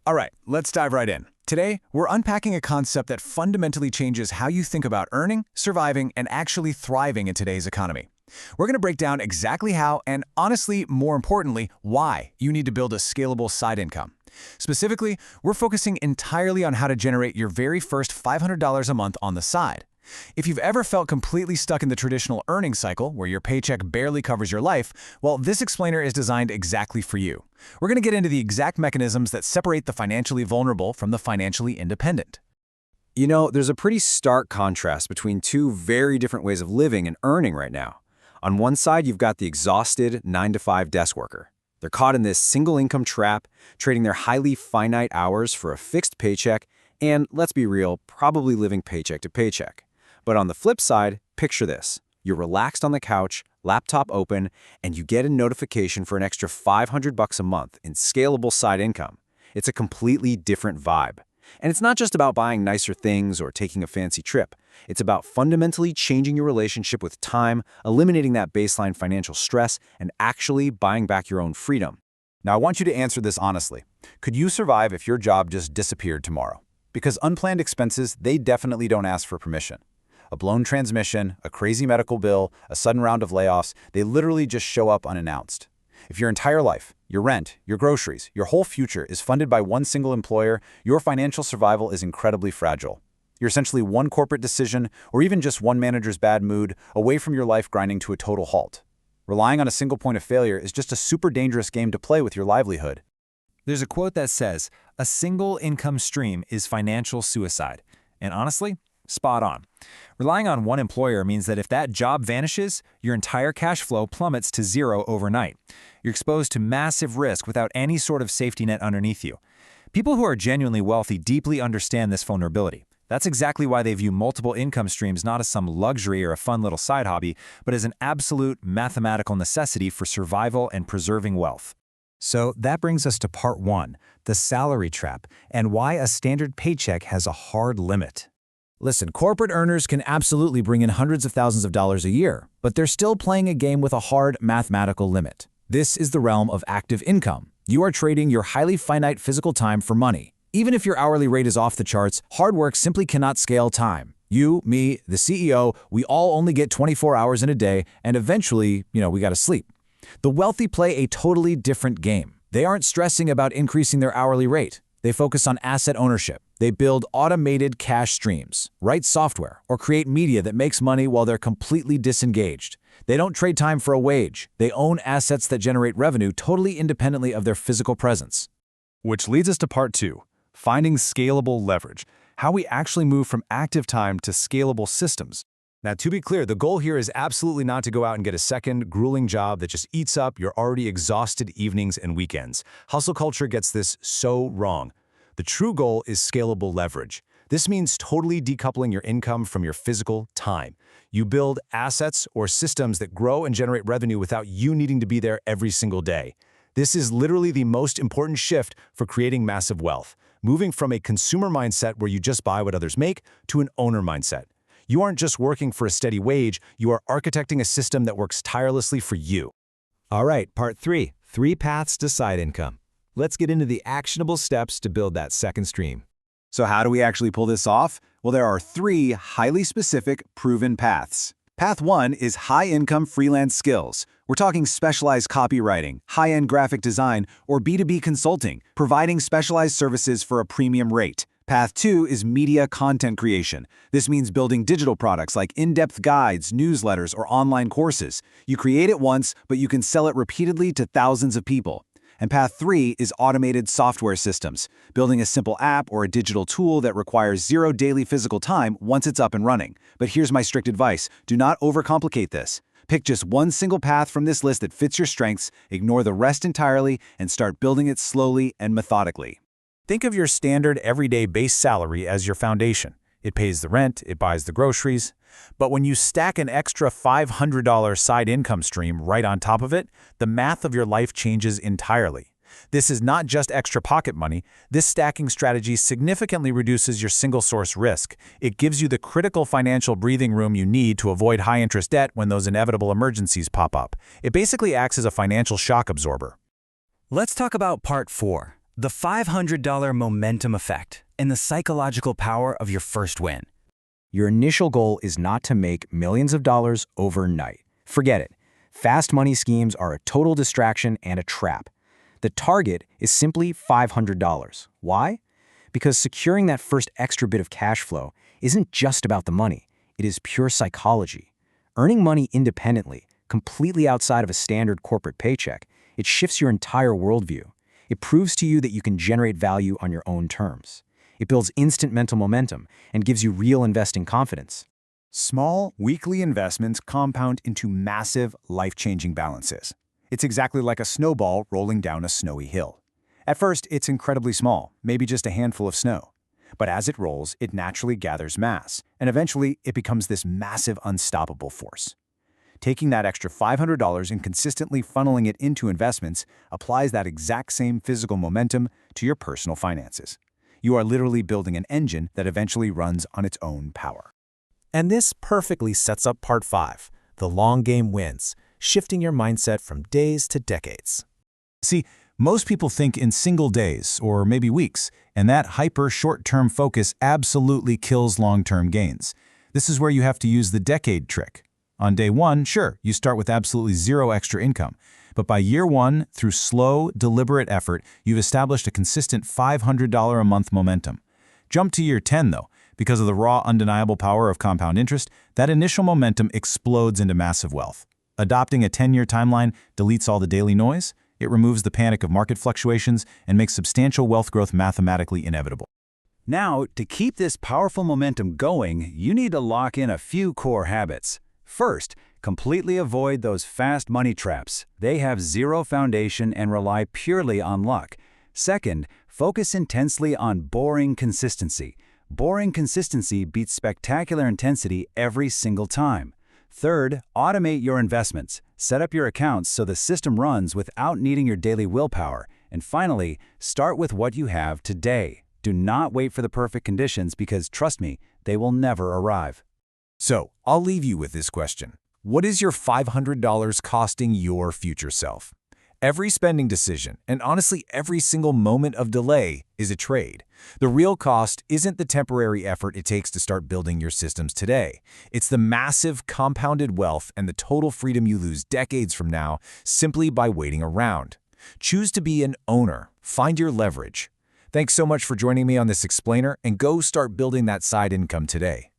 All right, let's dive right in. Today, we're unpacking a concept that fundamentally changes how you think about earning, surviving, and actually thriving in today's economy. We're going to break down exactly how, and honestly, more importantly, why you need to build a scalable side income. Specifically, we're focusing entirely on how to generate your very first $500 a month on the side. If you've ever felt completely stuck in the traditional earning cycle, where your paycheck barely covers your life, well, this explainer is designed exactly for you. We're going to get into the exact mechanisms that separate the financially vulnerable from the financially independent. You know, there's a pretty stark contrast between two very different ways of living and earning right now. On one side, you've got the exhausted 9-to-5 desk worker. They're caught in this single-income trap, trading their highly finite hours for a fixed paycheck, and, let's be real, probably living paycheck to paycheck. But on the flip side, picture this. You're relaxed on the couch, laptop open, and you get a notification for an extra $500 a month in scalable side income. It's a completely different vibe. And it's not just about buying nicer things or taking a fancy trip. It's about fundamentally changing your relationship with time, eliminating that baseline financial stress, and actually buying back your own freedom. Now, I want you to answer this honestly. Could you survive if your job just disappeared tomorrow? Because unplanned expenses, they definitely don't ask for permission. A blown transmission, a crazy medical bill, a sudden round of layoffs, they literally just show up unannounced. If your entire life, your rent, your groceries, your whole future is funded by one single employer, your financial survival is incredibly fragile. You're essentially one corporate decision, or even just one manager's bad mood, away from your life grinding to a total halt. Relying on a single point of failure is just a super dangerous game to play with your livelihood. There's a quote that says, "A single income stream is financial suicide." And honestly, spot on. Relying on one employer means that if that job vanishes, your entire cash flow plummets to zero overnight. You're exposed to massive risk without any sort of safety net underneath you. People who are genuinely wealthy deeply understand this vulnerability. That's exactly why they view multiple income streams not as some luxury or a fun little side hobby, but as an absolute mathematical necessity for survival and preserving wealth. So that brings us to part one, the salary trap, and why a standard paycheck has a hard limit. Listen, corporate earners can absolutely bring in hundreds of thousands of dollars a year, but they're still playing a game with a hard mathematical limit. This is the realm of active income. You are trading your highly finite physical time for money. Even if your hourly rate is off the charts, hard work simply cannot scale time. You, me, the CEO, we all only get 24 hours in a day, and eventually, we gotta sleep. The wealthy play a totally different game. They aren't stressing about increasing their hourly rate. They focus on asset ownership. They build automated cash streams, write software, or create media that makes money while they're completely disengaged. They don't trade time for a wage. They own assets that generate revenue totally independently of their physical presence. Which leads us to part two, finding scalable leverage, how we actually move from active time to scalable systems. Now, to be clear, the goal here is absolutely not to go out and get a second, grueling job that just eats up your already exhausted evenings and weekends. Hustle culture gets this so wrong. The true goal is scalable leverage. This means totally decoupling your income from your physical time. You build assets or systems that grow and generate revenue without you needing to be there every single day. This is literally the most important shift for creating massive wealth, moving from a consumer mindset where you just buy what others make to an owner mindset. You aren't just working for a steady wage, you are architecting a system that works tirelessly for you. All right, part three, 3 paths to side income. Let's get into the actionable steps to build that second stream. So how do we actually pull this off? Well, there are 3 highly specific, proven paths. Path 1 is high-income freelance skills. We're talking specialized copywriting, high-end graphic design, or B2B consulting, providing specialized services for a premium rate. Path 2 is media content creation. This means building digital products like in-depth guides, newsletters, or online courses. You create it once, but you can sell it repeatedly to thousands of people. And path 3 is automated software systems, building a simple app or a digital tool that requires 0 daily physical time once it's up and running. But here's my strict advice. Do not overcomplicate this. Pick just one single path from this list that fits your strengths, ignore the rest entirely, and start building it slowly and methodically. Think of your standard everyday base salary as your foundation. It pays the rent, it buys the groceries. But when you stack an extra $500 side income stream right on top of it, the math of your life changes entirely. This is not just extra pocket money. This stacking strategy significantly reduces your single-source risk. It gives you the critical financial breathing room you need to avoid high-interest debt when those inevitable emergencies pop up. It basically acts as a financial shock absorber. Let's talk about part 4, The $500 momentum effect and the psychological power of your first win. Your initial goal is not to make millions of dollars overnight. Forget it. Fast money schemes are a total distraction and a trap. The target is simply $500. Why? Because securing that first extra bit of cash flow isn't just about the money. It is pure psychology. Earning money independently, completely outside of a standard corporate paycheck, it shifts your entire worldview. It proves to you that you can generate value on your own terms. It builds instant mental momentum and gives you real investing confidence. Small, weekly investments compound into massive, life-changing balances. It's exactly like a snowball rolling down a snowy hill. At first, it's incredibly small, maybe just a handful of snow. But as it rolls, it naturally gathers mass, and eventually it becomes this massive, unstoppable force. Taking that extra $500 and consistently funneling it into investments applies that exact same physical momentum to your personal finances. You are literally building an engine that eventually runs on its own power. And this perfectly sets up part 5, the long game wins, shifting your mindset from days to decades. See, most people think in single days or maybe weeks, and that hyper short-term focus absolutely kills long-term gains. This is where you have to use the decade trick. On day 1, sure, you start with absolutely zero extra income. But by year 1, through slow, deliberate effort, you've established a consistent $500 a month momentum. Jump to year 10, though. Because of the raw, undeniable power of compound interest, that initial momentum explodes into massive wealth. Adopting a 10-year timeline deletes all the daily noise, it removes the panic of market fluctuations, and makes substantial wealth growth mathematically inevitable. Now, to keep this powerful momentum going, you need to lock in a few core habits. First, completely avoid those fast money traps. They have zero foundation and rely purely on luck. Second, focus intensely on boring consistency. Boring consistency beats spectacular intensity every single time. Third, automate your investments. Set up your accounts so the system runs without needing your daily willpower. And finally, start with what you have today. Do not wait for the perfect conditions because, trust me, they will never arrive. So, I'll leave you with this question. What is your $500 costing your future self? Every spending decision, and honestly every single moment of delay, is a trade. The real cost isn't the temporary effort it takes to start building your systems today. It's the massive compounded wealth and the total freedom you lose decades from now simply by waiting around. Choose to be an owner. Find your leverage. Thanks so much for joining me on this explainer, and go start building that side income today.